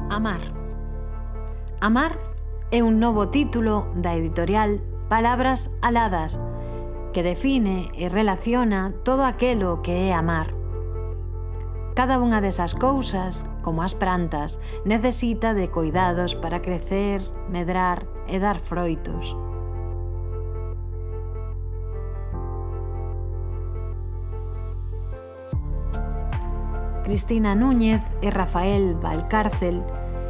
Amar. Amar é un novo título da editorial Palabras Aladas, que define e relaciona todo aquelo que é amar. Cada unha desas cousas, como as plantas, necesita de cuidados para crecer, medrar e dar froitos. Cristina Núñez e Rafael Valcárcel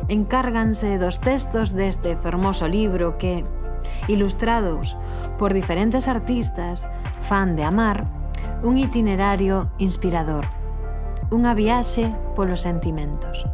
encárganse dos textos deste fermoso libro que, ilustrados por diferentes artistas, fan de amar un itinerario inspirador, unha viaxe polos sentimentos.